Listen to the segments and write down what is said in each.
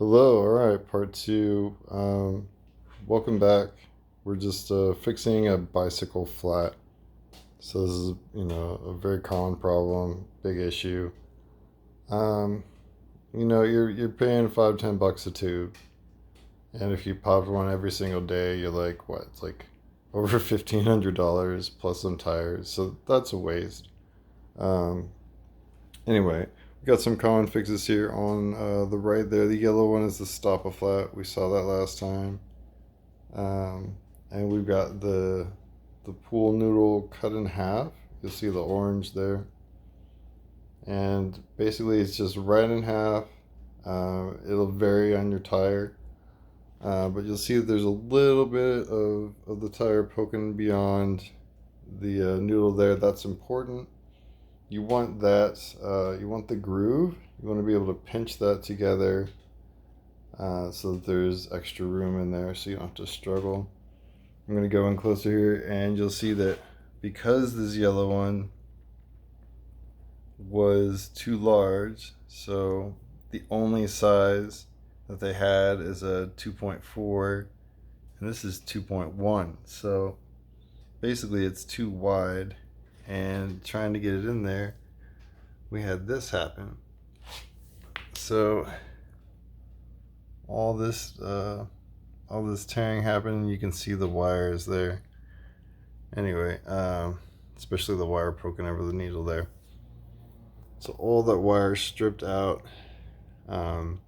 Hello, all right, part two. Welcome back. We're just fixing a bicycle flat. So this is, a very common problem, big issue. Um, you're paying 5-10 bucks a tube, and if you pop one every single day, you're like, what? It's like over $1,500 plus some tires. So that's a waste. Um, Anyway, we got some common fixes here on the right there. The yellow one is the stop a flat. We saw that last time. And we've got the pool noodle cut in half. You'll see the orange there. And basically, it's just right in half. It'll vary on your tire. But you'll see that there's a little bit of the tire poking beyond the noodle there. That's important. You want that, you want the groove. You want to be able to pinch that together so that there's extra room in there so you don't have to struggle. I'm going to go in closer here and you'll see that because this yellow one was too large, so the only size that they had is a 2.4 and this is 2.1. So basically it's too wide, and trying to get it in there, we had this happen. So all this tearing happened. You can see the wires there. Anyway, especially the wire poking over the needle there. So all that wire stripped out, kind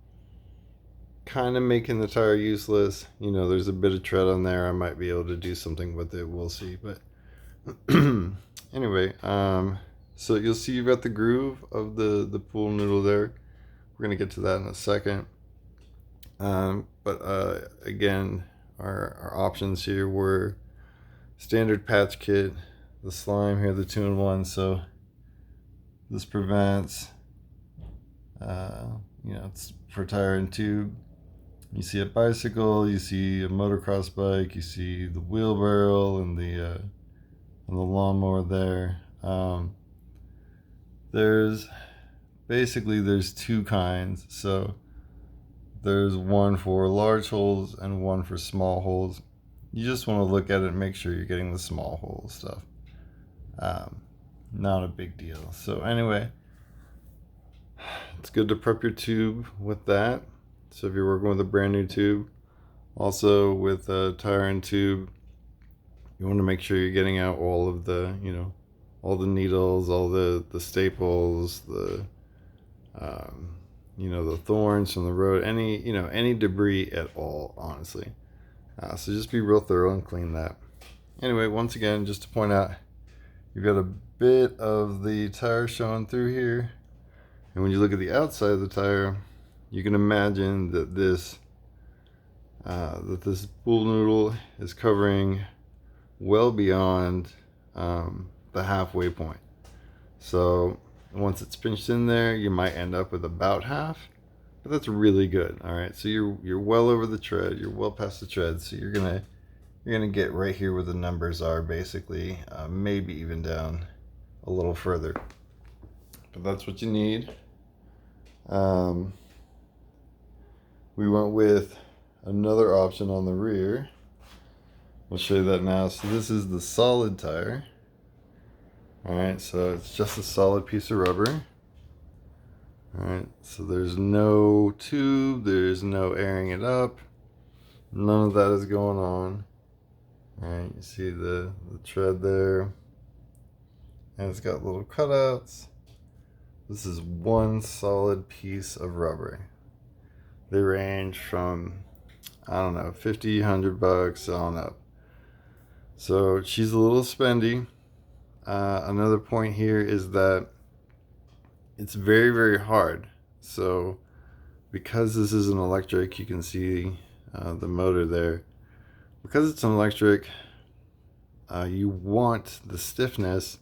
of making the tire useless. There's a bit of tread on there. I might be able to do something with it. We'll see. But anyway, so you'll see you've got the groove of the pool noodle there. We're gonna get to that in a second. But again, our options here were standard patch kit, the slime here, the 2-in-1. So this prevents, it's for tire and tube. You see a bicycle, you see a motocross bike, you see the wheelbarrow and the lawnmower there. There's two kinds. So there's one for large holes and one for small holes. You just want to look at it and make sure you're getting the small hole stuff. Not a big deal. So anyway, it's good to prep your tube with that. So if you're working with a brand new tube, also with a tire and tube, you want to make sure you're getting out all of the, all the needles, all the staples, the the thorns from the road, any debris at all, honestly. So just be real thorough and clean that. Anyway, once again, just to point out, you've got a bit of the tire showing through here, and when you look at the outside of the tire, you can imagine that this pool noodle is covering well beyond the halfway point. So once it's pinched in there, you might end up with about half, but that's really good. All right, so you're well over the tread, you're well past the tread, so you're gonna get right here where the numbers are, basically, maybe even down a little further. But that's what you need. We went with another option on the rear. We'll show you that now. So this is the solid tire. Alright, so it's just a solid piece of rubber. Alright, so there's no tube, there's no airing it up. None of that is going on. Alright, you see the tread there. And it's got little cutouts. This is one solid piece of rubber. They range from, I don't know, 50, 100 bucks on up. So she's a little spendy. Another point here is that it's very, very hard. So because this is an electric, you can see the motor there. Because it's an electric, you want the stiffness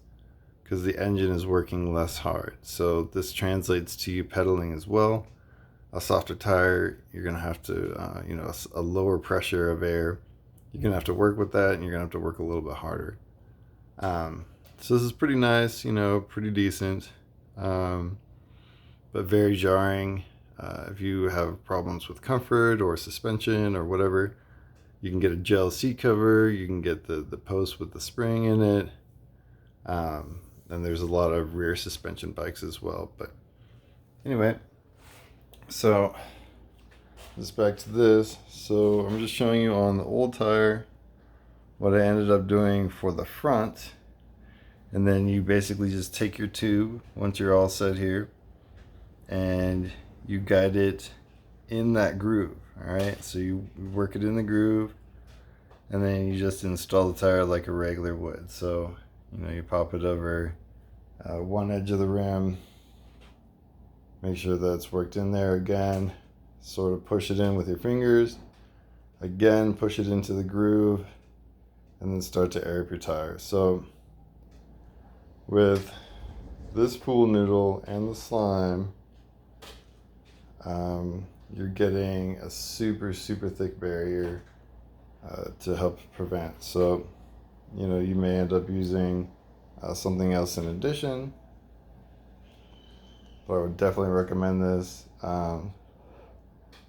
because the engine is working less hard. So this translates to you pedaling as well. A softer tire, you're gonna have to, a lower pressure of air. You're gonna have to work with that, and you're gonna have to work a little bit harder. So this is pretty nice, pretty decent, but very jarring. If you have problems with comfort or suspension or whatever, you can get a gel seat cover. You can get the post with the spring in it. And there's a lot of rear suspension bikes as well. But anyway, so just back to this. So I'm just showing you on the old tire what I ended up doing for the front. And then you basically just take your tube once you're all set here and you guide it in that groove. All right, so you work it in the groove and then you just install the tire like a regular would. So you pop it over one edge of the rim, make sure that's worked in there again, sort of push it in with your fingers, again push it into the groove, and then start to air up your tire. So with this pool noodle and the slime, you're getting a super thick barrier to help prevent. So you may end up using something else in addition, but I would definitely recommend this. And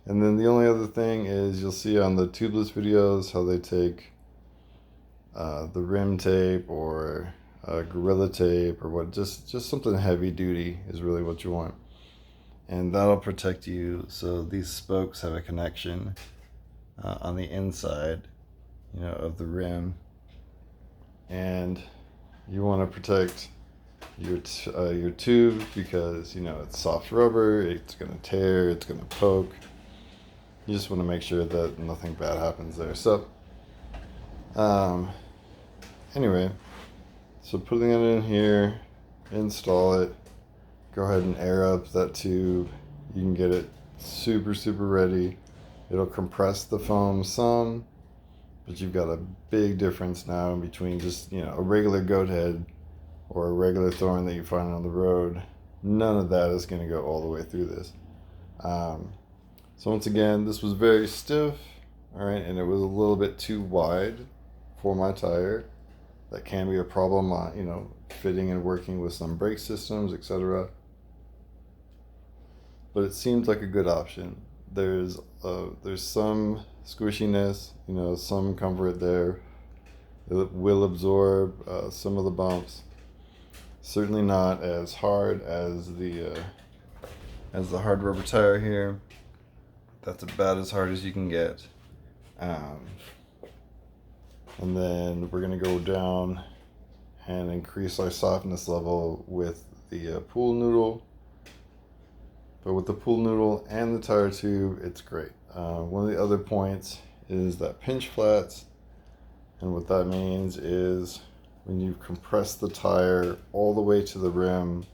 then the only other thing is you'll see on the tubeless videos how they take the rim tape or Gorilla Tape or what, just something heavy duty is really what you want, and that'll protect you. So these spokes have a connection on the inside of the rim, and you want to protect your tube because it's soft rubber, it's going to tear, it's going to poke. You just want to make sure that nothing bad happens there. So anyway, so putting it in here, install it, go ahead and air up that tube. You can get it super ready. It'll compress the foam some, but you've got a big difference now in between just a regular goat head or a regular thorn that you find on the road. None of that is going to go all the way through this. So once again, this was very stiff, all right, and it was a little bit too wide for my tire. That can be a problem on fitting and working with some brake systems, etc. But it seems like a good option. There's some squishiness, some comfort there. It will absorb some of the bumps. Certainly not as hard as the hard rubber tire here. That's about as hard as you can get. And then we're going to go down and increase our softness level with the pool noodle. But with the pool noodle and the tire tube, it's great. One of the other points is that pinch flats. And what that means is when you compress the tire all the way to the rim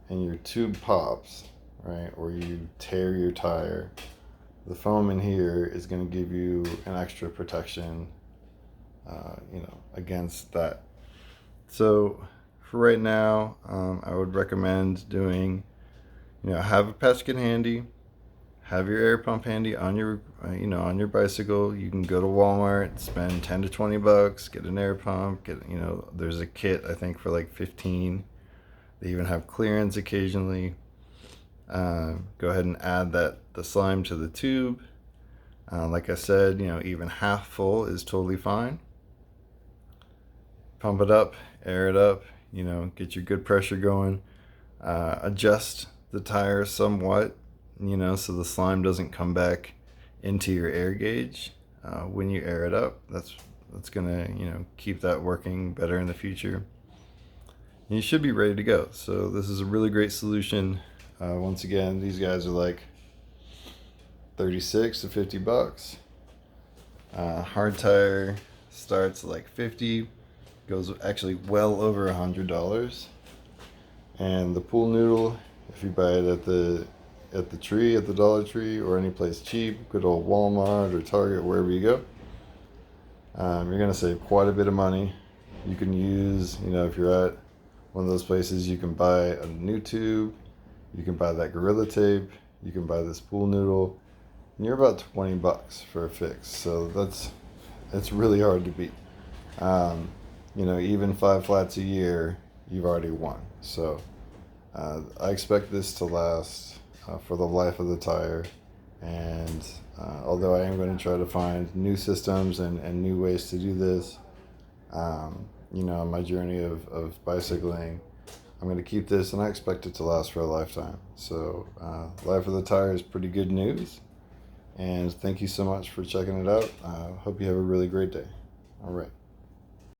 and your tube pops, right, or you tear your tire, the foam in here is going to give you an extra protection against that. So for right now, I would recommend doing, have a patch kit handy, have your air pump handy on your, on your bicycle. You can go to Walmart, spend 10 to 20 bucks, get an air pump, there's a kit, I think, for like 15. They even have clearance occasionally. Go ahead and add the slime to the tube. Like I said, even half full is totally fine. Pump it up, air it up, get your good pressure going. Adjust the tire somewhat, so the slime doesn't come back into your air gauge when you air it up. That's gonna, keep that working better in the future. And you should be ready to go. So this is a really great solution. Once again, these guys are like 36 to 50 bucks. Hard tire starts like 50, goes actually well over $100. And the pool noodle, if you buy it at the Dollar Tree or any place cheap, good old Walmart or Target, wherever you go, you're gonna save quite a bit of money. You can use, if you're at one of those places, you can buy a new tube, you can buy that Gorilla Tape, you can buy this pool noodle, and you're about 20 bucks for a fix. So that's really hard to beat. Even 5 flats a year, you've already won. So I expect this to last for the life of the tire. And although I am going to try to find new systems and new ways to do this, you know, on my journey of bicycling, I'm going to keep this, and I expect it to last for a lifetime. So life of the tire is pretty good news. And thank you so much for checking it out. Hope you have a really great day. All right.